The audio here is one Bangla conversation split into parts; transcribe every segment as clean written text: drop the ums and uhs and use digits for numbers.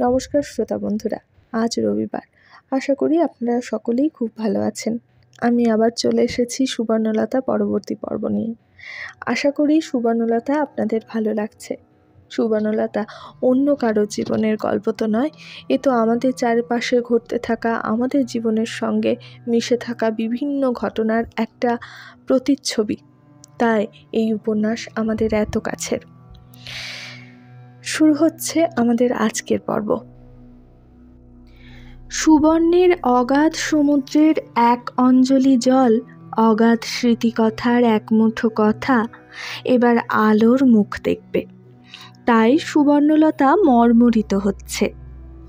নমস্কার শ্রোতা বন্ধুরা, আজ রবিবার। আশা করি আপনারা সকলেই খুব ভালো আছেন। আমি আবার চলে এসেছি সুবর্ণলতা পরবর্তী পর্ব নিয়ে। আশা করি সুবর্ণলতা আপনাদের ভালো লাগছে। সুবর্ণলতা অন্য কারো জীবনের গল্প তো নয়, এ তো আমাদের চারপাশে ঘটতে থাকা, আমাদের জীবনের সঙ্গে মিশে থাকা বিভিন্ন ঘটনার একটা প্রতিচ্ছবি। তাই এই উপন্যাস আমাদের এত কাছের। শুরু হচ্ছে আমাদের আজকের পর্ব। সুবর্ণের অগাধ সমুদ্রের এক অঞ্জলি জল, অগাধ স্মৃতিকথার এক মুঠো কথা এবার আলোর মুখ দেখবে। তাই সুবর্ণলতা মর্মরিত হচ্ছে।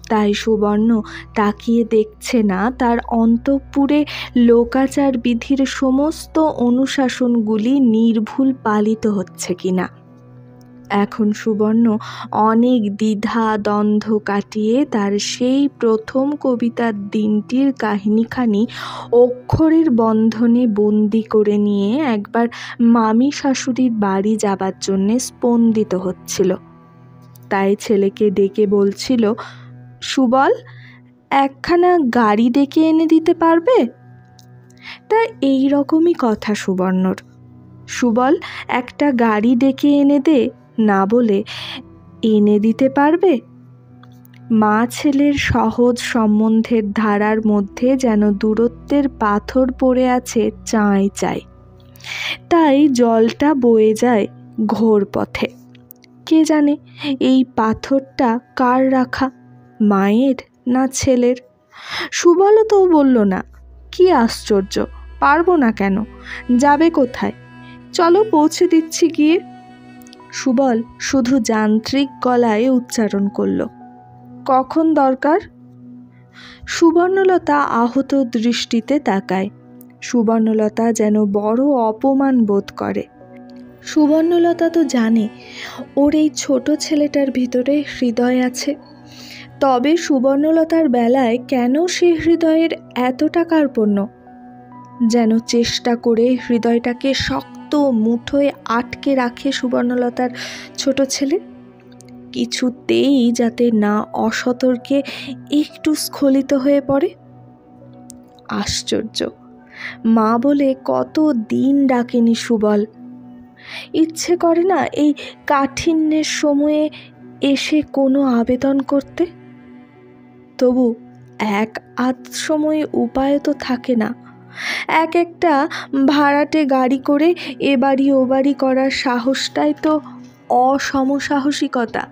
তাই সুবর্ণ তাকিয়ে দেখছে না তার অন্তঃপুরে লোকাচার বিধির সমস্ত অনুশাসনগুলি নির্ভুল পালিত হচ্ছে কিনা। এখন সুবর্ণ অনেক দ্বিধা দ্বন্দ্ব কাটিয়ে তার সেই প্রথম কবিতার দিনটির কাহিনীখানি অক্ষরের বন্ধনে বন্দি করে নিয়ে একবার মামি শাশুড়ির বাড়ি যাবার জন্যে স্পন্দিত হচ্ছিল। তাই ছেলেকে ডেকে বলছিল, সুবল, একখানা গাড়ি ডেকে এনে দিতে পারবে? তা এই রকমই কথা সুবর্ণর। সুবল, একটা গাড়ি ডেকে এনে দে না বলে এনে দিতে পারবে? মা ছেলের সহজ সম্বন্ধের ধারার মধ্যে যেন দূরত্বের পাথর পড়ে আছে চাঁই চাই। তাই জলটা বয়ে যায় ঘোর পথে। কে জানে এই পাথরটা কার রাখা, মায়ের না ছেলের? সুবলও তো বলল না। কি আশ্চর্য, পারবো না কেন? যাবে কোথায়? চলো পৌঁছে দিচ্ছি গিয়ে। সুবল শুধু যান্ত্রিক গলায় উচ্চারণ করল, কখন দরকার? সুবর্ণলতা আহত দৃষ্টিতে তাকায়। সুবর্ণলতা যেন বড় অপমান বোধ করে। সুবর্ণলতা তো জানে ওর এই ছোট ছেলেটার ভিতরে হৃদয় আছে। তবে সুবর্ণলতার বেলায় কেন সে হৃদয়ের এতটা কার্পণ্য? যেন চেষ্টা করে হৃদয়টাকে শক্ত মুঠোয় আটকে রাখে সুবর্ণলতার ছোট ছেলে, কিছুতেই যাতে না অসতর্কে একটু স্খলিত হয়ে পড়ে। আশ্চর্য, মা বলে কত দিন ডাকেনি সুবল। ইচ্ছে করে না এই কাঠিন্যের সময়ে এসে কোনো আবেদন করতে। তবু এক আধ সময় উপায় তো থাকে না। একটা ভাড়াটে গাড়ি করে এ বাড়ি ও বাড়ি করার সাহসটাই তো অসমসাহসিকতা।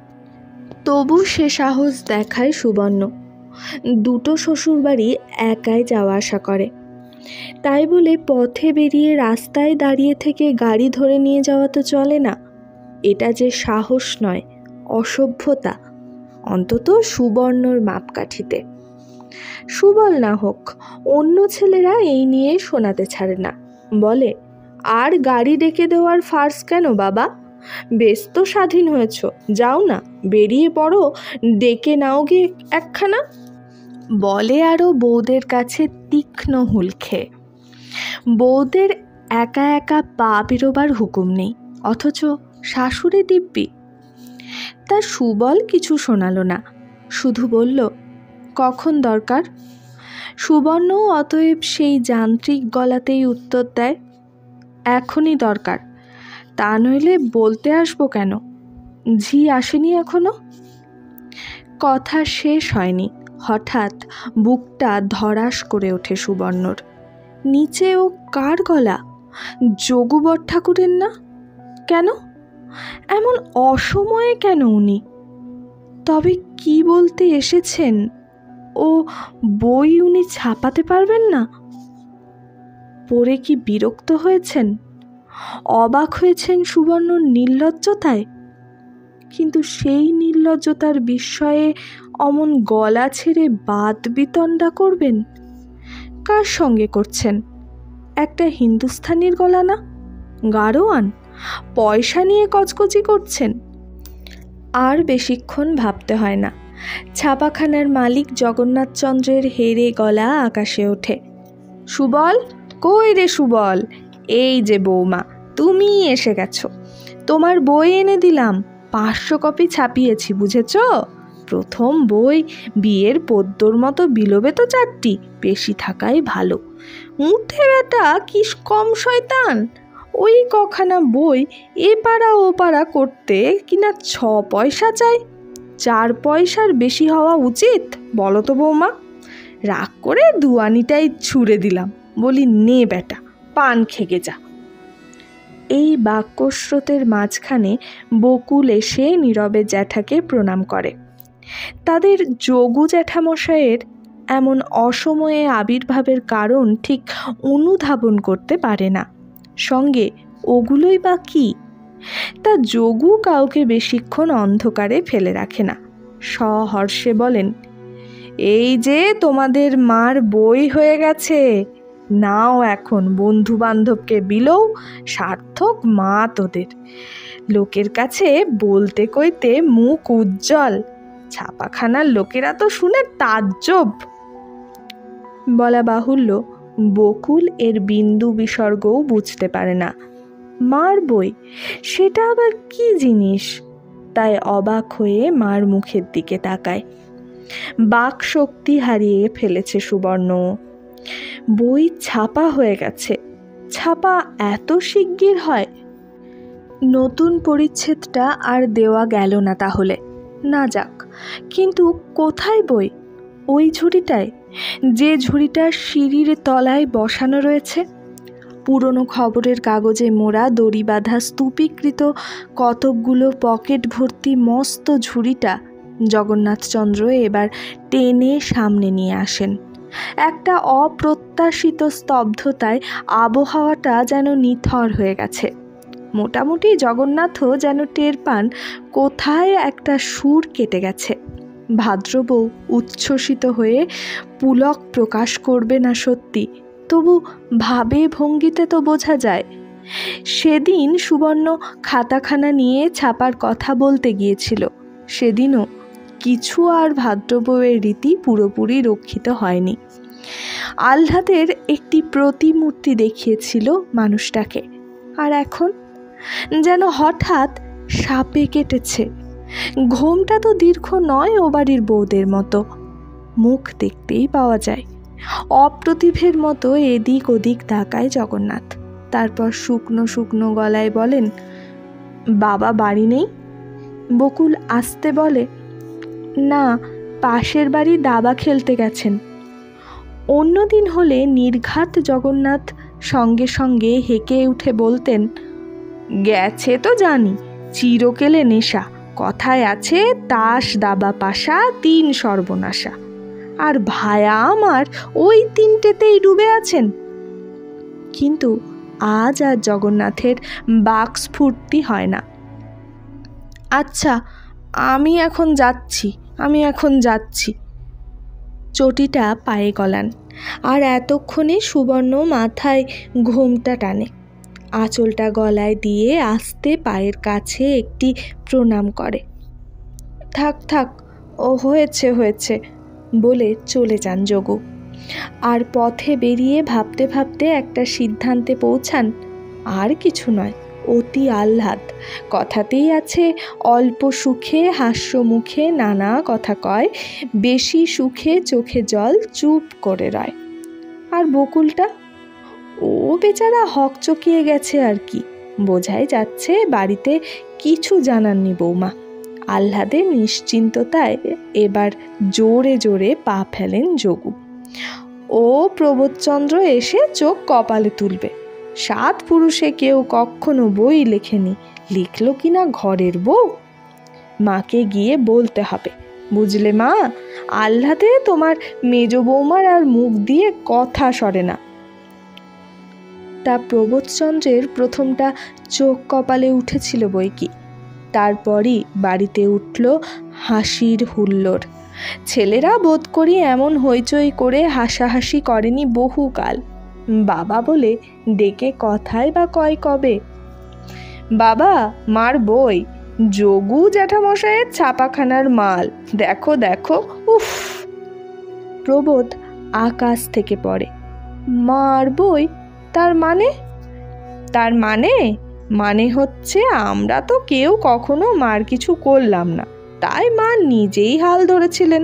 তবু সে সাহস দেখায় সুবর্ণ। দুটো শ্বশুরবাড়ি একাই যাওয়া আসা করে। তাই বলে পথে বেরিয়ে রাস্তায় দাঁড়িয়ে থেকে গাড়ি ধরে নিয়ে যাওয়া তো চলে না। এটা যে সাহস নয়, অসভ্যতা, অন্তত সুবর্ণর মাপকাঠিতে। সুবল না হোক, অন্য ছেলেরা এই নিয়ে শোনাতে ছাড়ে না। বলে, আর গাড়ি ডেকে দেওয়ার ফার্স কেন বাবা? বেশ তো স্বাধীন হয়েছ, যাও না, বেরিয়ে পড়ো, ডেকে নাও গে একখানা। বলে আরও বউদের কাছে তীক্ষ্ণ হুল খেয়ে। বউদের একা একা পা বেরোবার হুকুম নেই, অথচ শাশুড়ি দিব্যি। তা সুবল কিছু শোনালো না, শুধু বলল, কখন দরকার? সুবর্ণ অতএব সেই যান্ত্রিক গলাতেই উত্তর দেয়, এখনই দরকার। তা নইলে বলতে আসবো কেন? ঝি আসেনি এখনো? কথা শেষ হয়নি, হঠাৎ বুকটা ধড়াস করে ওঠে সুবর্ণর। নিচে ও কার গলা? যোগু বড়ঠাকুরের না? কেন এমন অসময়ে কেন উনি? তবে কি বলতে এসেছেন? ও বই উনি ছাপাতে পারবেন না? পড়ে কি বিরক্ত হয়েছেন? অবাক হয়েছেন সুবর্ণর নির্লজ্জতায়? কিন্তু সেই নির্লজ্জতার বিস্ময়ে অমন গলা ছেড়ে বাদ বিতণ্ডা করবেন? কার সঙ্গে করছেন? একটা হিন্দুস্থানির গলা না? গাড়োয়ান, পয়সা নিয়ে কচকচি করছেন? আর বেশিক্ষণ ভাবতে হয় না। ছাপাখানার মালিক জগন্নাথচন্দ্রের হেরে গলা আকাশে ওঠে। সুবল, কই রে সুবল? এই যে বৌমা, তুমি এসে গেছো। তোমার বই এনে দিলাম, 500 কপি ছাপিয়েছি, বুঝেছ? প্রথম বই, বিয়ের পদ্মর মতো বিলোবে তো চারটি, বেশি থাকাই ভালো। উঠে বেটা কি কম শয়তান, ওই কখানা বই এ পাড়া ও পাড়া করতে কিনা 6 পয়সা চাই, 4 পয়সার বেশি হওয়া উচিত বলো তো বৌমা? রাগ করে দুয়ানিটাই ছুঁড়ে দিলাম, বলি নে বেটা পান খেগে যা। এই বাক্যস্রোতের মাঝখানে বকুল এসে নীরবে জ্যাঠাকে প্রণাম করে। তাদের যোগু জ্যাঠামশাইয়ের এমন অসময়ে আবির্ভাবের কারণ ঠিক অনুধাবন করতে পারে না, সঙ্গে ওগুলোই বা কী? তা যোগু কাউকে বেশিক্ষণ অন্ধকারে ফেলে রাখে না, সহর্ষে বলেন, এই যে তোমাদের মার বই হয়ে গেছে, নাও এখন বন্ধু বান্ধবকে বিলও, সার্থক মা তোদের। লোকের কাছে বলতে কইতে মুখ উজ্জ্বল, ছাপাখানার লোকেরা তো শুনে তাজ্জব। বলা বাহুল্য, বকুল এর বিন্দু বিসর্গও বুঝতে পারে না। মার বই, সেটা আবার কি জিনিস? তাই অবাক হয়ে মার মুখের দিকে তাকায়। বাক শক্তি হারিয়ে ফেলেছে সুবর্ণ। বই ছাপা হয়ে গেছে। ছাপা এত শিগগির হয়? নতুন পরিচ্ছেদটা আর দেওয়া গেল না তাহলে। না যাক, কিন্তু কোথায় বই? ওই ঝুড়িটায়, যে ঝুড়িটা সিঁড়ির তলায় বসানো রয়েছে। পুরনো খবরের কাগজে মোড়া দড়ি বাঁধা স্তূপীকৃত কতকগুলো পকেট ভর্তি মস্ত ঝুড়িটা জগন্নাথচন্দ্র এবার টেনে সামনে নিয়ে আসেন। একটা অপ্রত্যাশিত স্তব্ধতায় আবহাওয়াটা যেন নিথর হয়ে গেছে। মোটামুটি জগন্নাথও যেন টের পান কোথায় একটা সুর কেটে গেছে। ভাদ্রবউ উচ্ছ্বসিত হয়ে পুলক প্রকাশ করবে না সত্যি, তবু ভাবে ভঙ্গিতে তো বোঝা যায়। সেদিন সুবর্ণ খাতাখানা নিয়ে ছাপার কথা বলতে গিয়েছিল, সেদিনও কিছু আর ভাদ্রবউয়ের রীতি পুরোপুরি রক্ষিত হয়নি। আহ্লাদের একটি প্রতিমূর্তি দেখিয়েছিল মানুষটাকে, আর এখন যেন হঠাৎ সাপে কেটেছে। ঘোমটা তো দীর্ঘ নয় ও বাড়ির বউদের মতো, মুখ দেখতেই পাওয়া যায়। অপ্রতিভের মতো এদিক ওদিক তাকায় জগন্নাথ, তারপর শুকনো শুকনো গলায় বলেন, বাবা বাড়ি নেই? বকুল আস্তে বলে, না, পাশের বাড়ি দাবা খেলতে গেছেন। অন্যদিন হলে নির্ঘাত জগন্নাথ সঙ্গে সঙ্গে হেঁকে উঠে বলতেন, গেছে তো জানি, চিরকেলে নেশা, কথায় আছে তাস দাবা পাশা 3 সর্বনাশা, আর ভায়া আমার ওই 3টেতেই ডুবে আছেন। কিন্তু আজ আর জগন্নাথের বাকস্ফূর্তি হয় না। আচ্ছা, আমি এখন যাচ্ছি। চটিটা পায়ে গলান, আর এতক্ষণে সুবর্ণ মাথায় ঘোমটা টানে, আঁচলটা গলায় দিয়ে আস্তে পায়ের কাছে একটি প্রণাম করে। থাক, ও হয়েছে বলে চলে যান যোগু। আর পথে বেরিয়ে ভাবতে ভাবতে একটা সিদ্ধান্তে পৌঁছান, আর কিছু নয়, অতি আহ্লাদ। কথাতেই আছে, অল্প সুখে হাস্য মুখে নানা কথা কয়, বেশি সুখে চোখে জল চুপ করে রয়। আর বকুলটা, ও বেচারা হকচকিয়ে গেছে আর কি, বোঝাই যাচ্ছে বাড়িতে কিছু জানাননি বৌমা। আহ্লাদের নিশ্চিন্ততায় এবার জোরে জোরে পা ফেলেন যোগু। ও প্রবোধচন্দ্র এসে চোখ কপালে তুলবে। 7 পুরুষে কেউ কখনো বই লেখেনি, লিখলো কিনা ঘরের বউ? মাকে গিয়ে বলতে হবে, বুঝলে মা, আহ্লাদে তোমার মেজ বৌমার আর মুখ দিয়ে কথা সরে না। তা প্রবোধচন্দ্রের প্রথমটা চোখ কপালে উঠেছিল বই কি, তারপরই বাড়িতে উঠল হাসির হুল্লোড়। ছেলেরা বোধ করি এমন হইচই করে হাসাহাসি করেনি বহুকাল। বাবা বলে ডেকে কথায় বা কয় কবে। বাবা, মার বই, যোগু জ্যাঠামশাইয়ের ছাপাখানার মাল, দেখো। উফ! প্রবোধ আকাশ থেকে পড়ে। মার বই? তার মানে হচ্ছে আমরা তো কেউ কখনো মার কিছু করলাম না, তাই মা নিজেই হাল ধরেছিলেন।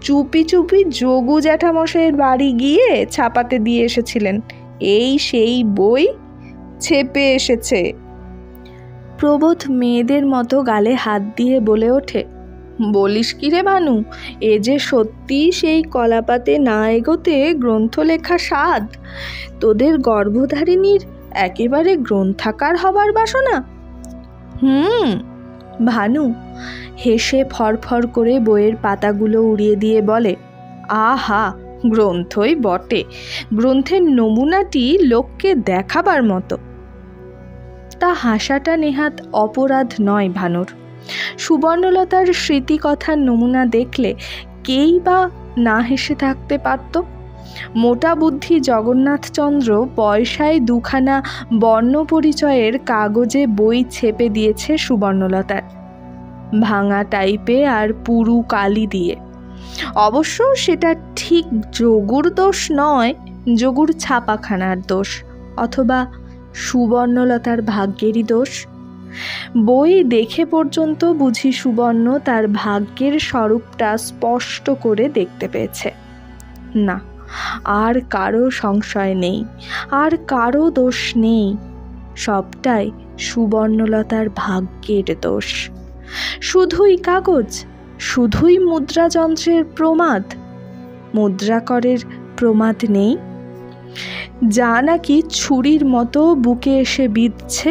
চুপি চুপি যোগু জ্যাঠামশাইয়ের বাড়ি গিয়ে ছাপাতে দিয়ে এসেছিলেন। এই সেই বই ছেপে এসেছে। প্রবোধ মেয়েদের মতো গালে হাত দিয়ে বলে ওঠে, বলিস কি রে ভানু, এ যে সত্যি সেই কলাপাতে না এগোতে গ্রন্থ লেখা স্বাদ। তোদের গর্ভধারিণীর একেবারে গ্রন্থাকার হবার বাসনা। ভানু হেসে ফরফর করে বইয়ের পাতাগুলো উড়িয়ে দিয়ে বলে, আহা, গ্রন্থই বটে, গ্রন্থের নমুনাটি লোককে দেখাবার মতো। তা হাসাটা নেহাত অপরাধ নয় ভানুর। সুবর্ণলতার স্মৃতিকথার নমুনা দেখলে কেই বা না হেসে থাকতে পারত? মোটা বুদ্ধি জগন্নাথচন্দ্র পয়সায় দুখানা বর্ণ পরিচয়ের কাগজে বই ছেপে দিয়েছে সুবর্ণলতার, ভাঙা টাইপে আর পুরু কালি দিয়ে। অবশ্য সেটা ঠিক যোগুর দোষ নয়, যোগুর ছাপাখানার দোষ, অথবা সুবর্ণলতার ভাগ্যেরই দোষ। বই দেখে পর্যন্ত বুঝি সুবর্ণ তার ভাগ্যের স্বরূপটা স্পষ্ট করে দেখতে পেয়েছে। না, আর কারো সংশয় নেই, আর কারো দোষ নেই, সবটাই সুবর্ণলতার ভাগ্যের দোষ। শুধুই কাগজ, শুধুই মুদ্রাযন্ত্রের প্রমাদ, মুদ্রাকরের প্রমাদ নেই, যা নাকি ছুরির মতো বুকে এসে বিঁধছে।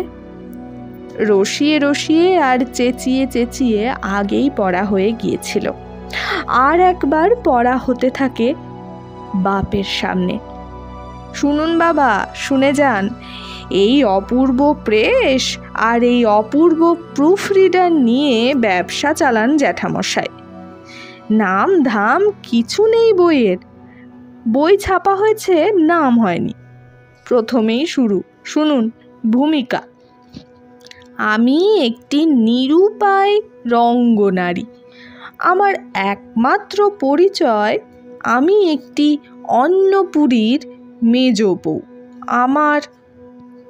রসিয়ে রসিয়ে আর চেঁচিয়ে চেঁচিয়ে আগেই পড়া হয়ে গিয়েছিল, আর একবার পড়া হতে থাকে বাপের সামনে। শুনুন বাবা, শুনে যান, এই অপূর্ব প্রেস আর এই অপূর্ব প্রুফ রিডার নিয়ে ব্যবসা চালান জ্যাঠামশাই। নাম ধাম কিছু নেই বইয়ের, বই ছাপা হয়েছে, নাম হয়নি। প্রথমেই শুরু, শুনুন ভূমিকা। আমি একটি নিরুপায় রঙ্গনারী। আমার একমাত্র পরিচয়, আমি একটি অন্নপুরীর মেজ বউ। আমার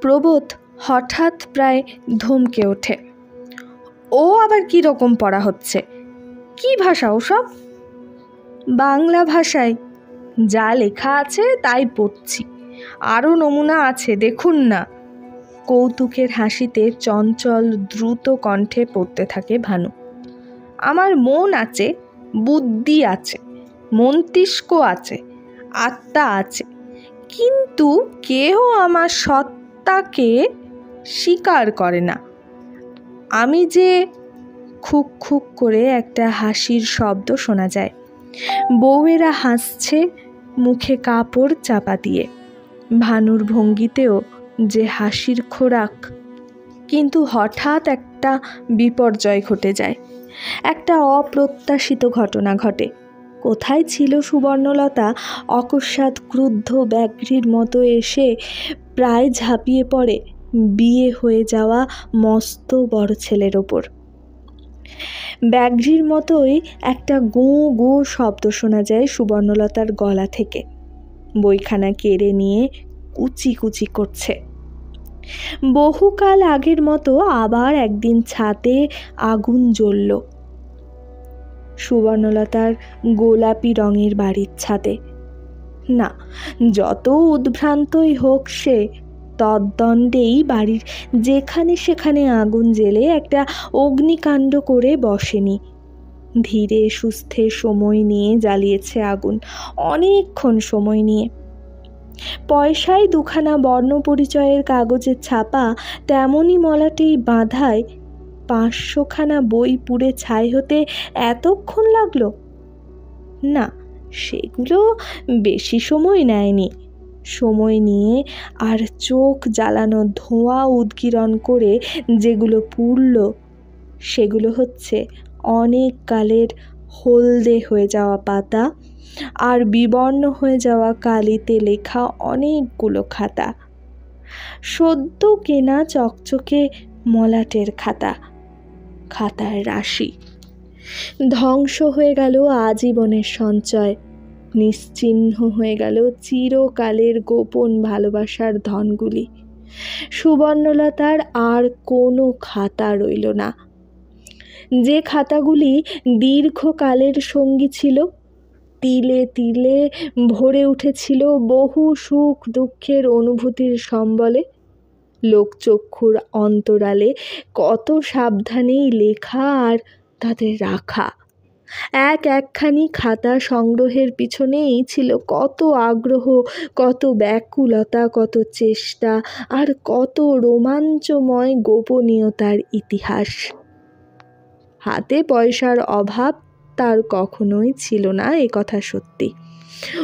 প্রবোধ হঠাৎ প্রায় ধমকে ওঠে। ও আবার কি রকম পড়া হচ্ছে? কি ভাষা ওসব? বাংলা ভাষায়, যা লেখা আছে তাই পড়ছি, আরও নমুনা আছে, দেখুন না। কৌতুকের হাসিতে চঞ্চল দ্রুত কণ্ঠে পড়তে থাকে ভানু। আমার মন আছে, বুদ্ধি আছে, মস্তিষ্ক আছে, আত্মা আছে, কিন্তু কেহ আমার সত্তাকে স্বীকার করে না। আমি যে, খুক খুক করে একটা হাসির শব্দ শোনা যায়। বউয়েরা হাসছে, মুখে কাপড় চাপা দিয়ে। ভানুর ভঙ্গিতেও যে হাসির খোরাক। কিন্তু হঠাৎ একটা বিপর্যয় ঘটে যায়, একটা অপ্রত্যাশিত ঘটনা ঘটে। কোথায় ছিল সুবর্ণলতা? অকস্মাৎ ক্রুদ্ধ ব্যাঘ্রীর মতো এসে প্রায় ঝাঁপিয়ে পড়ে বিয়ে হয়ে যাওয়া মস্ত বড় ছেলের ওপর। ব্যাঘ্রীর মতোই একটা গোঁ গোঁ শব্দ শোনা যায় সুবর্ণলতার গলা থেকে। বইখানা কেড়ে নিয়ে কুচি কুচি করছে। বহুকাল আগের মতো আবার একদিন ছাতে আগুন জ্বলল সুবর্ণলতার গোলাপি রঙের বাড়ির ছাদে। না, যত উদ্ভ্রান্তই হোক সে, তদ্দণ্ডেই বাড়ির যেখানে সেখানে আগুন জ্বেলে একটা অগ্নিকাণ্ড করে বসেনি। ধীরে সুস্থে সময় নিয়ে জ্বালিয়েছে আগুন, অনেকক্ষণ সময় নিয়ে। পয়সায় দুখানা বর্ণ পরিচয়ের কাগজের ছাপা তেমনই মলাটেই বাঁধায় 500খানা বই পুড়ে ছাই হতে এতক্ষণ লাগলো? না, সেগুলো বেশি সময় নেয়নি। সময় নিয়ে আর চোখ জ্বালানো ধোঁয়া উদগীরণ করে যেগুলো পুড়ল, সেগুলো হচ্ছে অনেক কালের হলদে হয়ে যাওয়া পাতা আর বিবর্ণ হয়ে যাওয়া কালিতে লেখা অনেকগুলো খাতা। সদ্য কেনা চকচকে মলাটের খাতা, খাতার রাশি। ধ্বংস হয়ে গেল আজীবনের সঞ্চয়, নিশ্চিহ্ন হয়ে গেল চিরকালের গোপন ভালোবাসার ধনগুলি। সুবর্ণলতার আর কোনো খাতা রইল না। যে খাতাগুলি দীর্ঘকালের সঙ্গী ছিল, তিলে তিলে ভরে উঠেছিল বহু সুখ দুঃখের অনুভূতির সম্বলে। লোকচক্ষুর অন্তরালে কত সাবধানেই লেখা আর তাদের রাখা। একখানি খাতা সংগ্রহের পিছনেই ছিল কত আগ্রহ, কত ব্যাকুলতা, কত চেষ্টা আর কত রোমাঞ্চময় গোপনীয়তার ইতিহাস। হাতে পয়সার অভাব তার কখনোই ছিল না, এ কথা সত্যি।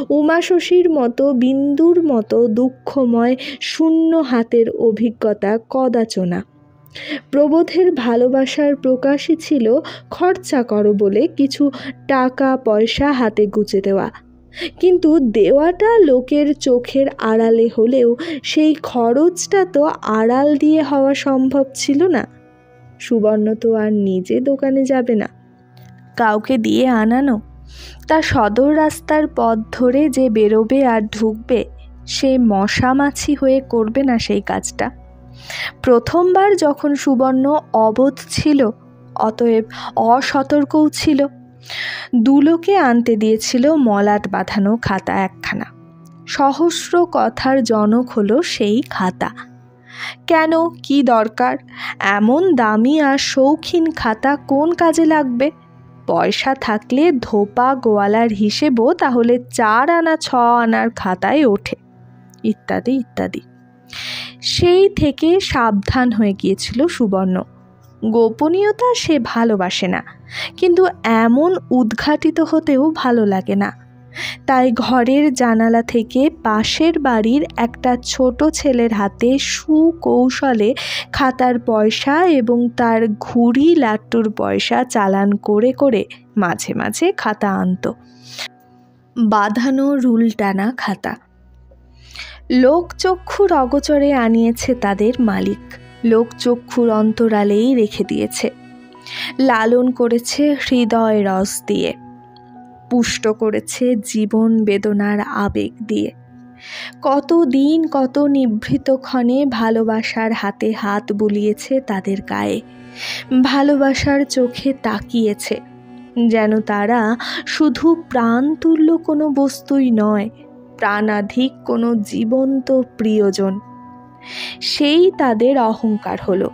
উমাশশীর মতো, বিন্দুর মতো দুঃখময় শূন্য হাতের অভিজ্ঞতা কদাচনা। প্রবোধের ভালোবাসার প্রকাশই ছিল খরচা করো বলে কিছু টাকা পয়সা হাতে গুঁজে দেওয়া। কিন্তু দেওয়াটা লোকের চোখের আড়ালে হলেও সেই খরচটা তো আড়াল দিয়ে হওয়া সম্ভব ছিল না। সুবর্ণ তো আর নিজে দোকানে যাবে না, কাউকে দিয়ে আনানো। তা সদর রাস্তার পথ ধরে যে বেরোবে আর ঢুকবে, সে মশা মাছি হয়ে করবে না সেই কাজটা। প্রথমবার যখন সুবর্ণ অবোধ ছিল, অতএব অসতর্কও ছিল, দুলোকে আনতে দিয়েছিল মলাট বাঁধানো খাতা একখানা। সহস্র কথার জনক হলো সেই খাতা। কেন, কি দরকার? এমন দামি আর শৌখিন খাতা কোন কাজে লাগবে? পয়সা থাকলে ধোপা গোয়ালার হিসেবও তাহলে 4 আনা 6 আনার খাতায় ওঠে, ইত্যাদি ইত্যাদি। সেই থেকে সাবধান হয়ে গিয়েছিল সুবর্ণ। গোপনীয়তা সে ভালোবাসে না, কিন্তু এমন উদ্ঘাটিত হতেও ভালো লাগে না। তাই ঘরের জানালা থেকে পাশের বাড়ির একটা ছোট ছেলের হাতে সুকৌশলে খাতার পয়সা এবং তার ঘুড়ি লাট্টুর পয়সা চালান করে করে মাঝে মাঝে খাতা আনত। বাঁধানো রুল টানা খাতা। লোকচক্ষুর অগোচরে আনিয়েছে তাদের মালিক, লোকচক্ষুর অন্তরালেই রেখে দিয়েছে। লালন করেছে হৃদয় রস দিয়ে, পুষ্ট করেছে জীবন বেদনার আবেগ দিয়ে। কতদিন কত নিভৃত ক্ষণে ভালোবাসার হাতে হাত বুলিয়েছে তাদের গায়ে, ভালোবাসার চোখে তাকিয়েছে, যেন তারা শুধু প্রাণতুল্য কোনো বস্তুই নয়, প্রাণাধিক কোনো জীবন্ত প্রিয়জন। সেই তাদের অহংকার হলো।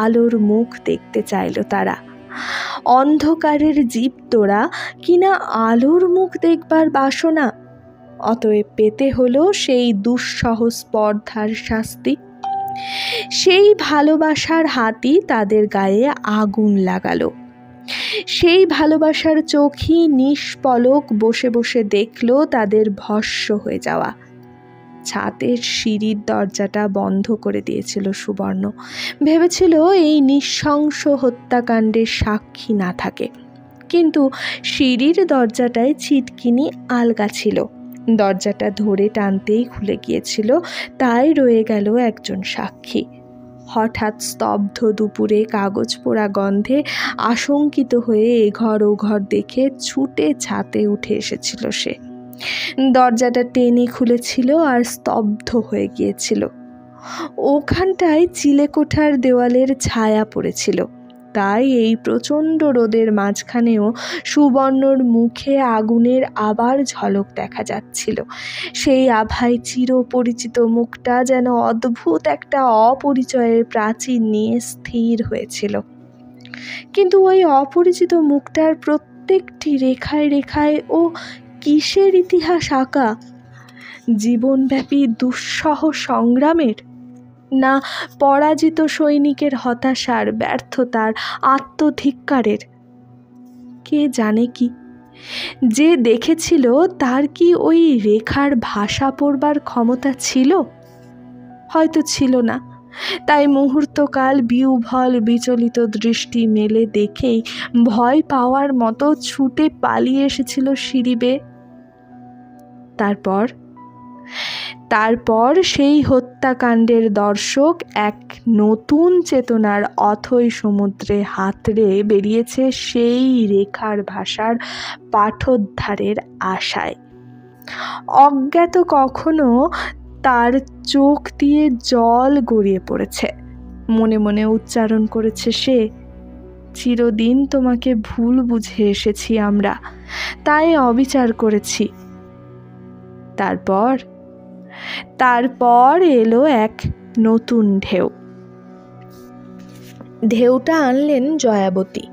আলোর মুখ দেখতে চাইল তারা। অন্ধকারের জীব তোরা কিনা আলোর মুখ দেখবার বাসনা। অতএব পেতে হলো সেই দুঃসহ স্পর্ধার শাস্তি। সেই ভালোবাসার হাতই তাদের গায়ে আগুন লাগালো। সেই ভালোবাসার চোখই নিষ্পলক বসে বসে দেখল তাদের ভস্ম হয়ে যাওয়া। ছাদের সিঁড়ির দরজাটা বন্ধ করে দিয়েছিল সুবর্ণ। ভেবেছিল এই নৃশংস হত্যাকাণ্ডের সাক্ষী না থাকে, কিন্তু সিঁড়ির দরজাটায় ছিটকিনি আলগা ছিল। দরজাটা ধরে টানতেই খুলে গিয়েছিল, তাই রয়ে গেল একজন সাক্ষী। হঠাৎ স্তব্ধ দুপুরে কাগজ পোড়া গন্ধে আশঙ্কিত হয়ে এঘর ওঘর দেখে ছুটে ছাতে উঠে এসেছিল সে। দরজাটা টেনে খুলেছিল আর স্তব্ধ হয়ে গিয়েছিল। ওখানটায় চিলেকোঠার দেওয়ালের ছায়া পড়েছিল, তাই এই প্রচণ্ড রোদের মাঝখানেও সুবর্ণর মুখে আগুনের আবার ঝলক দেখা যাচ্ছিল। সেই আভায় চিরপরিচিত মুখটা যেন অদ্ভুত একটা অপরিচয়ের প্রাচীর নিয়ে স্থির হয়েছিল। কিন্তু ওই অপরিচিত মুখটার প্রত্যেকটি রেখায় রেখায় ও কিসের ইতিহাস আঁকা? জীবনব্যাপী দুঃসহ সংগ্রামের, না পরাজিত সৈনিকের হতাশার, ব্যর্থতার, আত্মধিক্কারের? কে জানে কি? যে দেখেছিল তার কি ওই রেখার ভাষা পড়বার ক্ষমতা ছিল? হয়তো ছিল না। তাই মুহূর্তকাল বিহ্বল বিচলিত দৃষ্টি মেলে দেখেই ভয় পাওয়ার মতো ছুটে পালিয়ে এসেছিল সিঁড়ি বেয়ে। তারপর সেই হত্যাকাণ্ডের দর্শক এক নতুন চেতনার অথৈ সমুদ্রে হাতড়ে বেরিয়েছে সেই রেখার ভাষার পাঠোদ্ধারের আশায়। অজ্ঞাত কখনো তার চোখ দিয়ে জল গড়িয়ে পড়েছে। মনে মনে উচ্চারণ করেছে সে, চিরদিন তোমাকে ভুল বুঝে এসেছি আমরা, তাই অবিচার করেছি। তারপর এলো এক নতুন ঢেউ। ঢেউটা আনলেন জয়াবতী,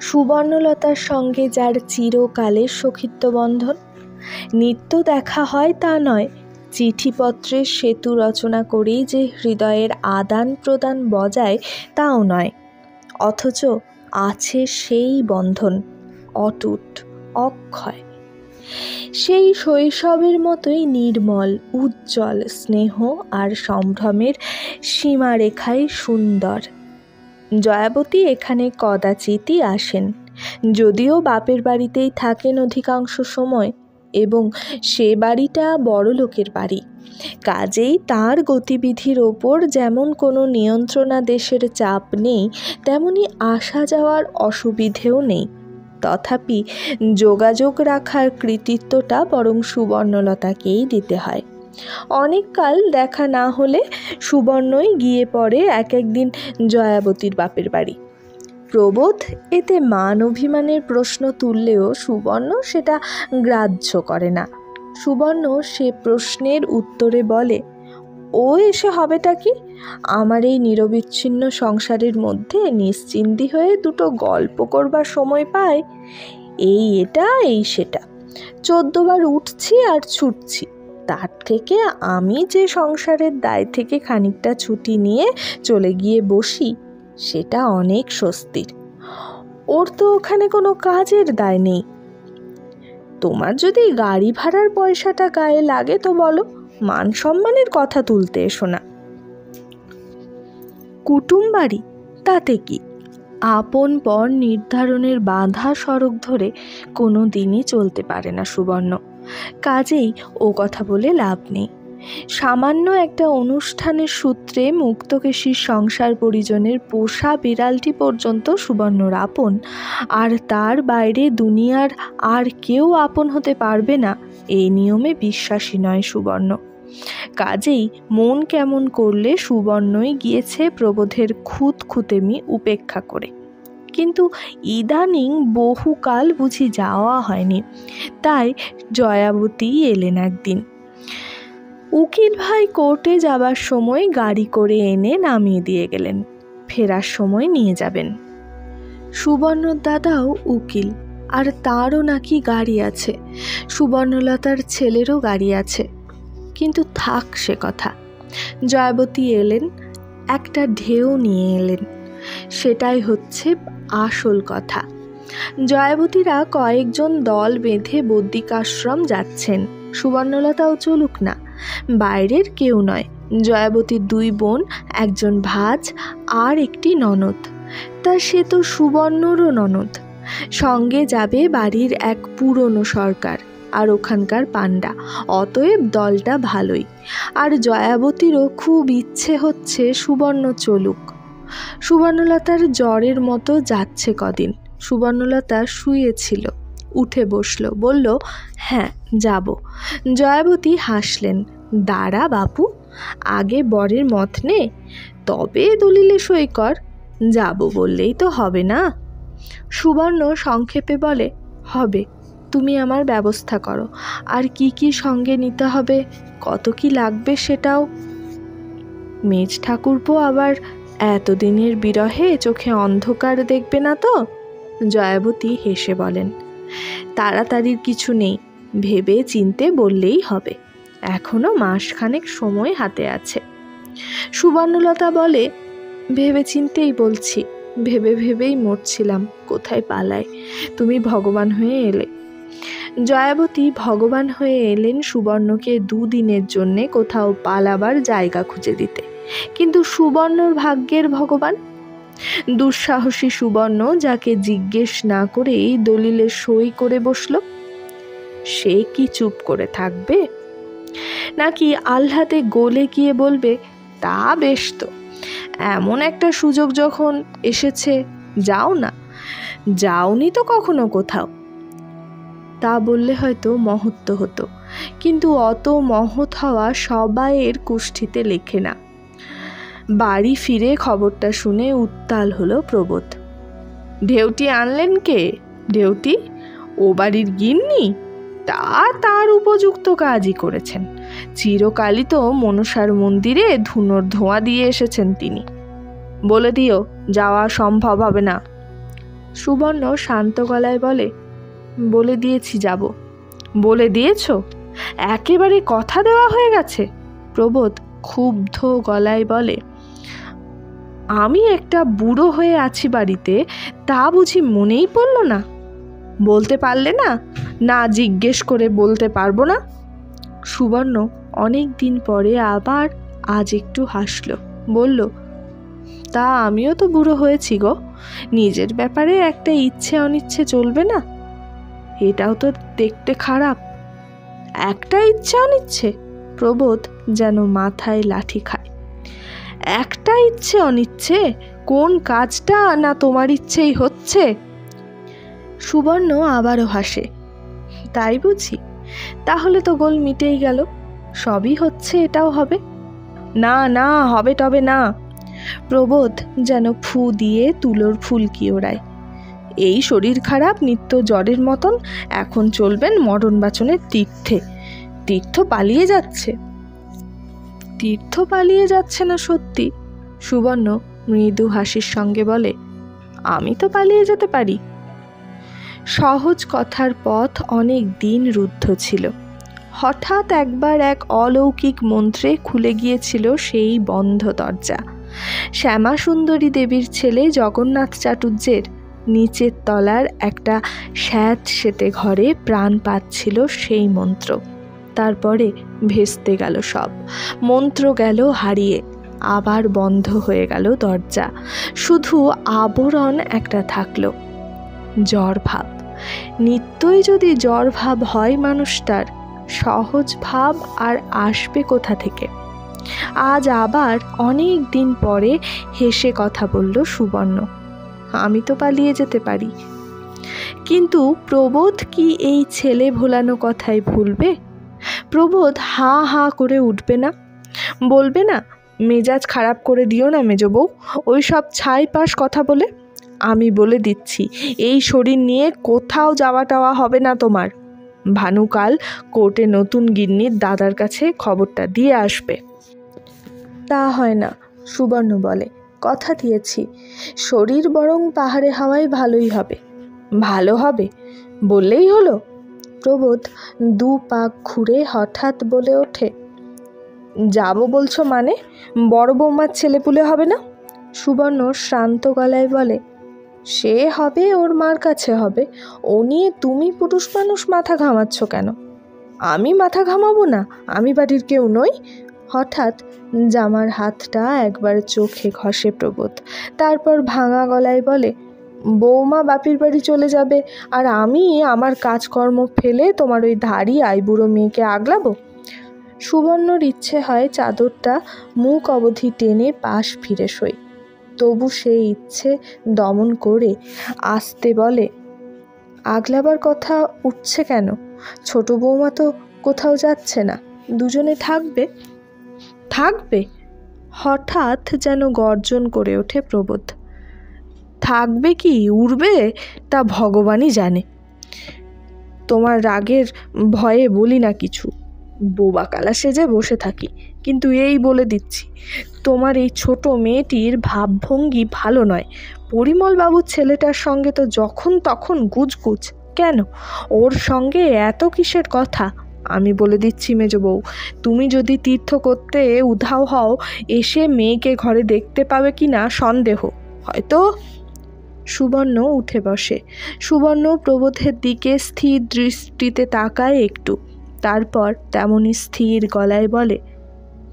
সুবর্ণলতার সঙ্গে যার চিরকালের সখিত্ব বন্ধন। নিত্য দেখা হয় তা নয়, চিঠিপত্রের সেতু রচনা করেই যে হৃদয়ের আদান প্রদান বজায় তাও নয়, অথচ আছে সেই বন্ধন, অটুট, অক্ষয়। সেই শৈশবের মতোই নির্মল, উজ্জ্বল, স্নেহ আর সম্ভ্রমের সীমারেখায় সুন্দর। জয়াবতী এখানে কদাচিৎই আসেন, যদিও বাপের বাড়িতেই থাকেন অধিকাংশ সময়, এবং সে বাড়িটা বড়লোকের বাড়ি। কাজেই তার গতিবিধির ওপর যেমন কোনো নিয়ন্ত্রণাদেশের চাপ নেই, তেমনি আসা যাওয়ার অসুবিধেও নেই। তথাপি যোগাযোগ রাখার কৃতিত্বটা বরং সুবর্ণলতাকেই দিতে হয়। অনেক কাল দেখা না হলে সুবর্ণই গিয়ে পড়ে এক একদিন জয়াবতীর বাপের বাড়ি। প্রবোধ এতে মান অভিমানের প্রশ্ন তুললেও সুবর্ণ সেটা গ্রাহ্য করে না। সুবর্ণ সে প্রশ্নের উত্তরে বলে, ও এসে হবেটা কি? আমার এই নিরবিচ্ছিন্ন সংসারের মধ্যে নিশ্চিন্তি হয়ে দুটো গল্প করবার সময় পায়। এই এটা এই সেটা 14 বার উঠছি আর ছুটছি, তার থেকে আমি যে সংসারের দায় থেকে খানিকটা ছুটি নিয়ে চলে গিয়ে বসি, সেটা অনেক স্বস্তির। ওর তো ওখানে কোনো কাজের দায় নেই। তোমার যদি গাড়ি ভাড়ার পয়সাটা গায়ে লাগে তো বলো, মান সম্মানের কথা তুলতে এসো না। কুটুম বাড়ি, তাতে কি? আপন পর নির্ধারণের বাঁধা সড়ক ধরে কোনো দিনই চলতে পারে না সুবর্ণ। কাজেই ও কথা বলে লাভ নেই। সামান্য একটা অনুষ্ঠানের সূত্রে মুক্তকেশীর সংসার পরিজনের পোষা বিড়ালটি পর্যন্ত সুবর্ণর আপন, আর তার বাইরে দুনিয়ার আর কেউ আপন হতে পারবে না, এই নিয়মে বিশ্বাসী নয় সুবর্ণ। কাজেই মন কেমন করলে সুবর্ণই গিয়েছে প্রবোধের খুঁতখুঁতেমি উপেক্ষা করে। কিন্তু ইদানিং বহুকাল বুঝি যাওয়া হয়নি, তাই জয়াবতী এলেন একদিন। উকিল ভাই কোর্টে যাবার সময় গাড়ি করে এনে নামিয়ে দিয়ে গেলেন, ফেরার সময় নিয়ে যাবেন। সুবর্ণর দাদাও উকিল, আর তারও নাকি গাড়ি আছে। সুবর্ণলতার ছেলেরও গাড়ি আছে, কিন্তু থাক সে কথা। জয়াবতী এলেন, একটা ঢেউ নিয়ে এলেন, সেটাই হচ্ছে আসল কথা। জয়াবতীরা কয়েকজন দল বেঁধে বদ্রিকাশ্রম যাচ্ছেন। সুবর্ণলতাও চলুক না, বাইরের কেউ নয়, জয়াবতীর 2 বোন, একজন ভাজ আর একটি ননদ। তা সে তো সুবর্ণরও ননদ। সঙ্গে যাবে বাড়ির এক পুরনো সরকার আর ওখানকার পাণ্ডা, অতএব দলটা ভালোই। আর জয়াবতীরও খুব ইচ্ছে হচ্ছে সুবর্ণ চলুক। সুবর্ণলতার জ্বরের মতো যাচ্ছে কদিন। সুবর্ণলতা শুয়েছিল, উঠে বসল, বলল, হ্যাঁ যাব। জয়াবতী হাসলেন, দাঁড়া বাপু, আগে বরের মত নে, তবে দলিলে সই কর। যাব বললেই তো হবে না। সুবর্ণ সংক্ষেপে বলে, হবে, তুমি আমার ব্যবস্থা করো। আর কি কি সঙ্গে নিতে হবে, কত কি লাগবে সেটাও। মেজ ঠাকুরপো আবার এতদিনের বিরহে চোখে অন্ধকার দেখবে না তো? জয়াবতী হেসে বলেন, তাড়াতাড়ির কিছু নেই, ভেবে চিনতে বললেই হবে, এখনো মাসখানেক সময় হাতে আছে। সুবর্ণলতা বলে, ভেবে চিনতেই বলছি, ভেবে ভেবেই মরছিলাম কোথায় পালাই, তুমি ভগবান হয়ে এলে। জয়াবতী ভগবান হয়ে এলেন সুবর্ণকে 2 দিনের জন্যে কোথাও পালাবার জায়গা খুঁজে দিতে। কিন্তু সুবর্ণর ভাগ্যের ভগবান, দুঃসাহসী সুবর্ণ যাকে জিজ্ঞেস না করেই দলিলে সই করে বসল, সে কি চুপ করে থাকবে? নাকি আহ্লাদে গলে গিয়ে বলবে, তা বেশ তো, এমন একটা সুযোগ যখন এসেছে যাও না, যাওনি তো কখনো কোথাও। তা বললে হয়তো মহত্ব হতো, কিন্তু অত মহৎ হওয়া সবাইয়ের কুষ্ঠিতে লেখে না। বাড়ি ফিরে খবরটা শুনে উত্তাল হলো প্রবোধ। ঢেউটি আনলেন কে? ঢেউটি ও বাড়ির গিন্নি? তার উপযুক্ত কাজই করেছেন। চিরকালই তো মনসার মন্দিরে ধুনোর ধোঁয়া দিয়ে এসেছেন তিনি। বলে দিও যাওয়া সম্ভব হবে না। সুবর্ণ শান্ত গলায় বলে, বলে দিয়েছি যাব। বলে দিয়েছ? একেবারে কথা দেওয়া হয়ে গেছে? প্রবোধ ক্ষুব্ধ গলায় বলে, আমি একটা বুড়ো হয়ে আছি বাড়িতে, তা বুঝি মনেই পড়ল না? বলতে পারলে না? না জিজ্ঞেস করে বলতে পারবো না? সুবর্ণ অনেক দিন পরে আবার আজ একটু হাসল, বলল, তা আমিও তো বুড়ো হয়েছি গো। নিজের ব্যাপারে একটা ইচ্ছে অনিচ্ছে চলবে না? এটাও তো দেখতে খারাপ। একটা ইচ্ছে অনিচ্ছে? প্রবোধ যেন মাথায় লাঠি খায়। একটা ইচ্ছে অনিচ্ছে? কোন কাজটা না তোমার ইচ্ছেই হচ্ছে? সুবর্ণ আবারও হাসে। তাই বুঝি? তাহলে তো গোল মিটেই গেল। সবই হচ্ছে, এটাও হবে। না না, হবে তবে না। প্রবোধ যেন ফু দিয়ে তুলোর ফুলকি ওড়ায়। এই শরীর খারাপ নিত্য জ্বরের মতন এখন চলবেন মরণ বাচনের তীর্থে। তীর্থ পালিয়ে যাচ্ছে। তীর্থ পালিয়ে যাচ্ছে না সত্যি? সুবর্ণ মৃদু হাসির সঙ্গে বলে, আমি তো পালিয়ে যেতে পারি। সহজ কথার পথ অনেক দিন রুদ্ধ ছিল। হঠাৎ একবার এক অলৌকিক মন্ত্রে খুলে গিয়েছিল সেই বন্ধ দরজা। শ্যামা সুন্দরী দেবীর ছেলে জগন্নাথ চাটুর্যের নিচের তলার একটা স্যাঁতসেঁতে ঘরে প্রাণ পাচ্ছিল সেই মন্ত্র। তারপরে ভেস্তে গেল সব। মন্ত্র গেল হারিয়ে, আবার বন্ধ হয়ে গেল দরজা। শুধু আবরণ একটা থাকলো, জ্বর ভাব। নিত্যই যদি জ্বর ভাব হয় মানুষটার, সহজ ভাব আর আসবে কোথা থেকে? আজ আবার অনেক দিন পরে হেসে কথা বলল সুবর্ণ, আমি তো পালিয়ে যেতে পারি। কিন্তু প্রবোধ কি এই ছেলে ভোলানো কথায় ভুলবে? প্রবোধ হা হা করে উঠবে না? বলবে না, মেজাজ খারাপ করে দিও না মেজ বউ, ওই সব ছাই পাশ কথা বলে। আমি বলে দিচ্ছি, এই শরীর নিয়ে কোথাও যাওয়া টাওয়া হবে না তোমার। ভানুকাল কোর্টে নতুন গিন্নির দাদার কাছে খবরটা দিয়ে আসবে। তা হয় না, সুবর্ণ বলে, কথা দিয়েছি। শরীর বরং পাহাড়ে হাওয়ায় ভালোই হবে। ভালো হবে বললেই হলো? প্রবোধ দু পাক ঘুরে হঠাৎ বলে ওঠে, যাব বলছো মানে? বড় বৌমার ছেলেপুলে হবে না? সুবর্ণ শান্ত গলায় বলে, সে হবে, ওর মার কাছে হবে। ও নিয়ে তুমি পুরুষ মানুষ মাথা ঘামাচ্ছ কেন? আমি মাথা ঘামাবো না? আমি বাড়ির কেউ নই? হঠাৎ জামার হাতটা একবার চোখে ঘষে প্রবোধ, তারপর ভাঙা গলায় বলে, বৌমা বাপির বাড়ি চলে যাবে আর আমি আমার কাজকর্ম ফেলে তোমার ওই ধাড়ি আইবুড়ো মেয়েকে আগলাবো? সুবর্ণর ইচ্ছে হয় চাদরটা মুখ অবধি টেনে পাশ ফিরে শোয়। তবু সেই ইচ্ছে দমন করে আস্তে বলে, আগলাবার কথা উঠছে কেন? ছোট বৌমা তো কোথাও যাচ্ছে না, দুজনে থাকবে। থাকবে? হঠাৎ যেন গর্জন করে ওঠে প্রবোধ। থাকবে কি উড়বে তা ভগবানই জানে। তোমার রাগের ভয়ে বলি না কিছু, বোবা কালা সেজে বসে থাকি। কিন্তু এই বলে দিচ্ছি, তোমার এই ছোট মেয়েটির ভাবভঙ্গি ভালো নয়। পরিমল বাবুর ছেলেটার সঙ্গে তো যখন তখন গুজগুজ। কেন? ওর সঙ্গে এত কিসের কথা? আমি বলে দিচ্ছি মেজ বউ, তুমি যদি তীর্থ করতে উধাও হও, এসে মেয়েকে ঘরে দেখতে পাবে কি না সন্দেহ। হয়তো। সুবর্ণ উঠে বসে। সুবর্ণ প্রবোধের দিকে স্থির দৃষ্টিতে তাকায় একটু, তারপর তেমনি স্থির গলায় বলে,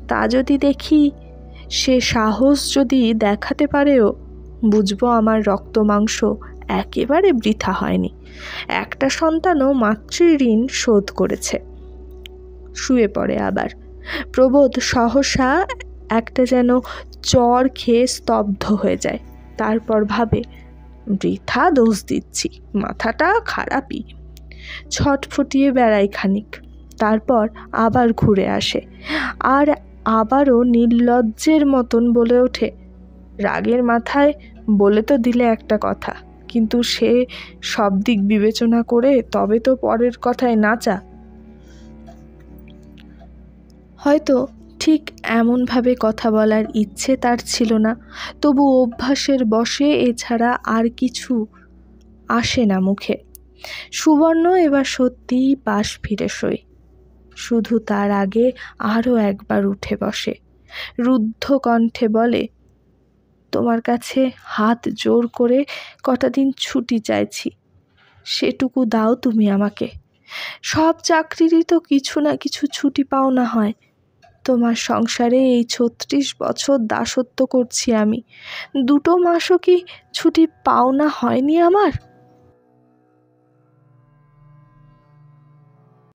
তা যদি দেখি, সে সাহস যদি দেখাতে পারেও, বুঝবো আমার রক্ত মাংস একেবারে বৃথা হয়নি। একটা সন্তানও মাতৃঋণ শোধ করেছে। শুয়ে পড়ে আবার। প্রবোধ সহসা একটা যেন চর খেয়ে স্তব্ধ হয়ে যায়। তারপর ভাবে, বৃথা দোষ দিচ্ছি, মাথাটা খারাপই। ছটফটিয়ে বেড়ায় খানিক, তারপর আবার ঘুরে আসে আর আবারও নির্লজ্জের মতন বলে ওঠে, রাগের মাথায় বলে তো দিলে একটা কথা, কিন্তু সে সব দিক বিবেচনা করে তবে তো পরের কথায় নাচা। হয়তো ঠিক এমনভাবে কথা বলার ইচ্ছে তার ছিল না, তবু অভ্যাসের বশে এছাড়া আর কিছু আসে না মুখে। সুবর্ণ এবার সত্যিই পাশ ফিরে শোয়, শুধু তার আগে আরও একবার উঠে বসে, রুদ্ধ কণ্ঠে বলে, তোমার কাছে হাত জোর করে কটা দিন ছুটি চাইছি, সেটুকু দাও তুমি আমাকে। সব চাকরিরই তো কিছু না কিছু ছুটি পাওনা হয়। তোমার সংসারে এই 36 বছর দাসত্ব করছি আমি, 2 মাসও কি ছুটি পাওনা হয়নি আমার?